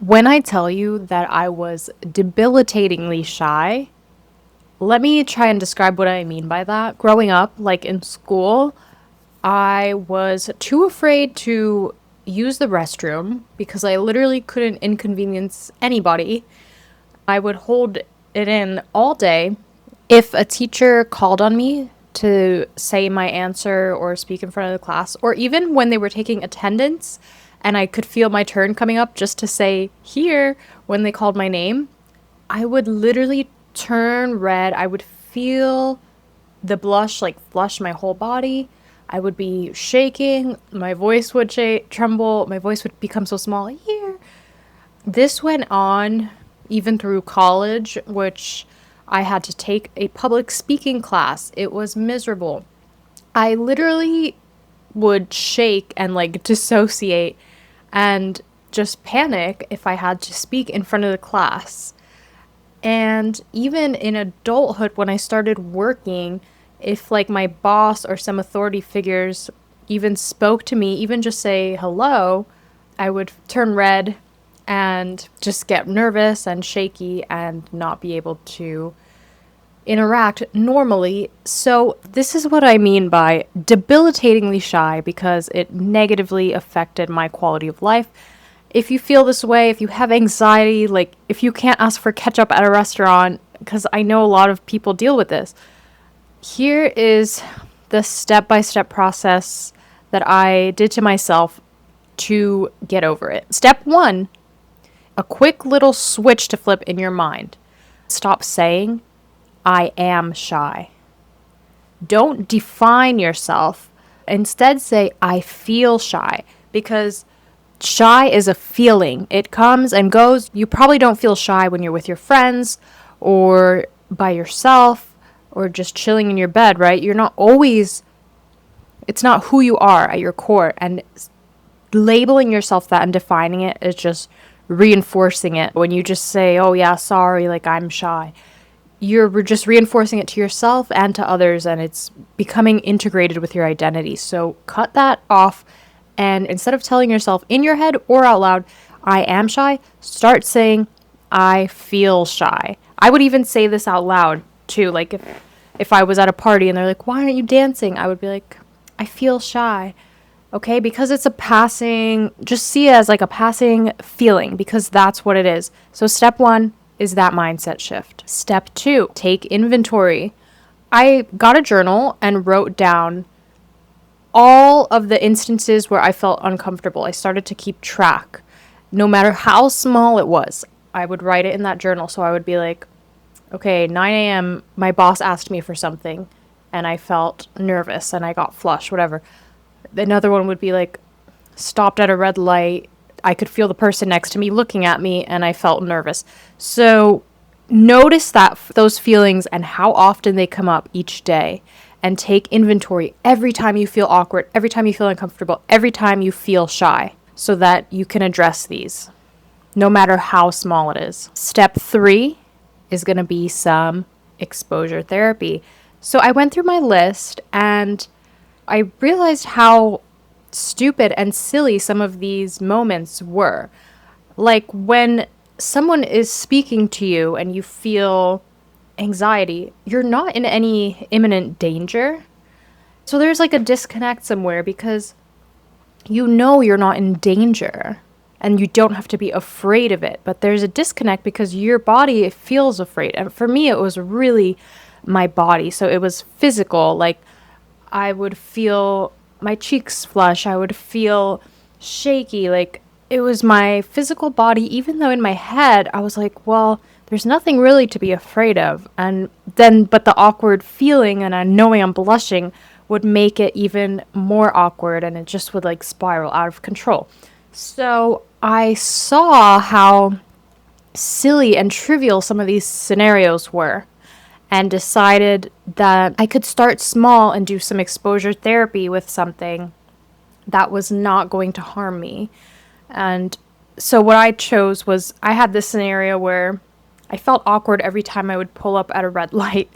When I tell you that I was debilitatingly shy, let me try and describe what I mean by that. Growing up, like in school, I was too afraid to use the restroom because I literally couldn't inconvenience anybody. I would hold it in all day. If a teacher called on me to say my answer or speak in front of the class, or even when they were taking attendance and I could feel my turn coming up just to say here when they called my name, I would literally turn red. I would feel the blush like flush my whole body. I would be shaking. My voice would tremble. My voice would become so small. Here. This went on even through college, which I had to take a public speaking class. It was miserable. I literally would shake and like dissociate and just panic if I had to speak in front of the class. And even in adulthood, when I started working, if like my boss or some authority figures even spoke to me, even just say hello, I would turn red and just get nervous and shaky and not be able to interact normally. So, this is what I mean by debilitatingly shy because it negatively affected my quality of life. If you feel this way, if you have anxiety, like if you can't ask for ketchup at a restaurant, because I know a lot of people deal with this, here is the step by step process that I did to myself to get over it. Step one, a quick little switch to flip in your mind. Stop saying, I am shy. Don't define yourself. Instead, say, I feel shy, because shy is a feeling. It comes and goes. You probably don't feel shy when you're with your friends or by yourself or just chilling in your bed, right? You're not always, it's not who you are at your core. And labeling yourself that and defining it is just reinforcing it. When you just say, oh yeah, sorry, like I'm shy, you're just reinforcing it to yourself and to others, and it's becoming integrated with your identity. So cut that off, and instead of telling yourself in your head or out loud, I am shy, start saying, I feel shy. I would even say this out loud too. Like if I was at a party and they're like, why aren't you dancing? I would be like, I feel shy. Okay, because it's a passing, just see it as like a passing feeling, because that's what it is. So step one is that mindset shift. Step two, take inventory. I got a journal and wrote down all of the instances where I felt uncomfortable. I started to keep track. No matter how small it was, I would write it in that journal. So I would be like, okay, 9 a.m., my boss asked me for something and I felt nervous and I got flushed, whatever. Another one would be like, stopped at a red light. I could feel the person next to me looking at me and I felt nervous. So notice that those feelings and how often they come up each day, and take inventory every time you feel awkward, every time you feel uncomfortable, every time you feel shy, so that you can address these, no matter how small it is. Step three is going to be some exposure therapy. So I went through my list and I realized how stupid and silly some of these moments were. Like when someone is speaking to you and you feel anxiety, you're not in any imminent danger. So there's like a disconnect somewhere, because you know you're not in danger and you don't have to be afraid of it. But there's a disconnect because your body feels afraid. And for me, it was really my body. So it was physical. Like I would feel my cheeks flush. I would feel shaky. Like it was my physical body, even though in my head I was like, well, there's nothing really to be afraid of. And then, but the awkward feeling and knowing I'm blushing would make it even more awkward, and it just would like spiral out of control. So I saw how silly and trivial some of these scenarios were, and decided that I could start small and do some exposure therapy with something that was not going to harm me. And so what I chose was, I had this scenario where I felt awkward every time I would pull up at a red light.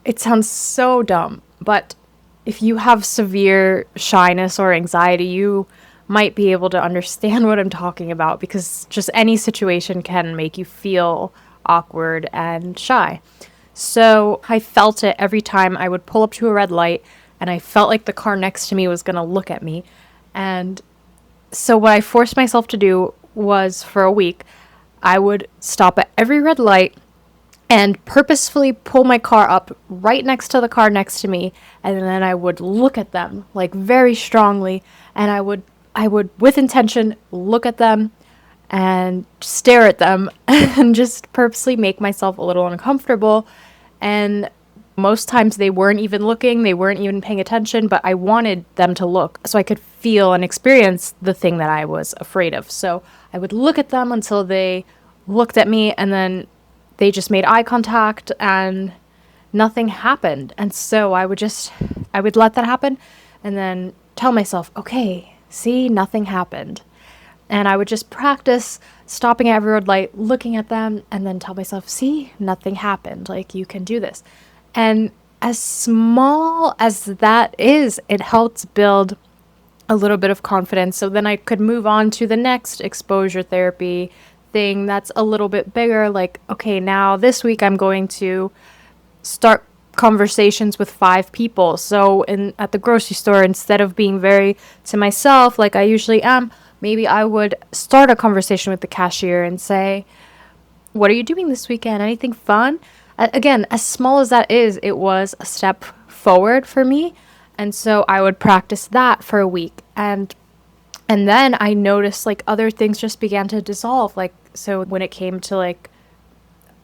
It sounds so dumb, but if you have severe shyness or anxiety, you might be able to understand what I'm talking about, because just any situation can make you feel awkward and shy. So I felt it every time I would pull up to a red light, and I felt like the car next to me was going to look at me. And so what I forced myself to do was, for a week, I would stop at every red light and purposefully pull my car up right next to the car next to me, and then I would look at them like very strongly, and I would with intention look at them and stare at them and just purposely make myself a little uncomfortable. And most times they weren't even looking, they weren't even paying attention, but I wanted them to look so I could feel and experience the thing that I was afraid of. So I would look at them until they looked at me, and then they just made eye contact and nothing happened. And so I would let that happen and then tell myself, okay, see, nothing happened. And I would just practice stopping at every red light, looking at them, and then tell myself, see, nothing happened. Like, you can do this. And as small as that is, it helped build a little bit of confidence. So then I could move on to the next exposure therapy thing that's a little bit bigger. Like, okay, now this week I'm going to start conversations with 5 people. So at the grocery store, instead of being very to myself like I usually am, maybe I would start a conversation with the cashier and say, what are you doing this weekend? Anything fun? Again, as small as that is, it was a step forward for me. And so I would practice that for a week. And then I noticed like other things just began to dissolve. Like, so when it came to like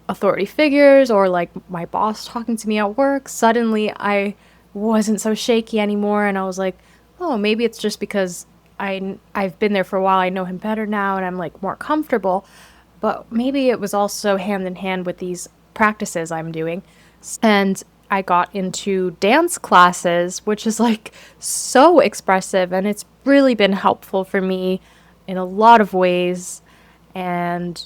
authority figures or like my boss talking to me at work, suddenly I wasn't so shaky anymore. And I was like, oh, maybe it's just because I've been there for a while. I know him better now and I'm like more comfortable. But maybe it was also hand in hand with these practices I'm doing. And I got into dance classes, which is like so expressive, and it's really been helpful for me in a lot of ways. And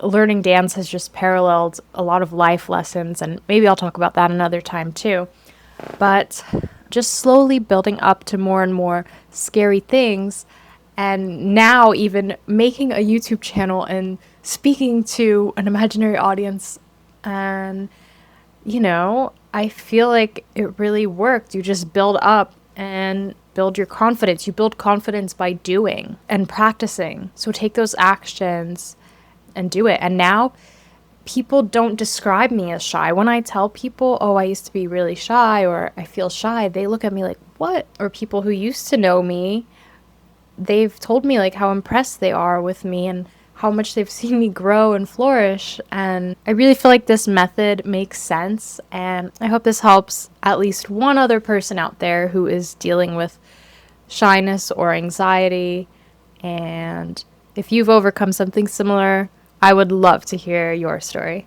learning dance has just paralleled a lot of life lessons, and maybe I'll talk about that another time too. But just slowly building up to more and more scary things, and now even making a YouTube channel and speaking to an imaginary audience. And I feel like it really worked. You just build up and build your confidence. You build confidence by doing and practicing. So take those actions and do it. And now people don't describe me as shy. When I tell people, oh, I used to be really shy or I feel shy, they look at me like, what? Or people who used to know me, they've told me like how impressed they are with me and how much they've seen me grow and flourish. And I really feel like this method makes sense, and I hope this helps at least one other person out there who is dealing with shyness or anxiety. And if you've overcome something similar, I would love to hear your story.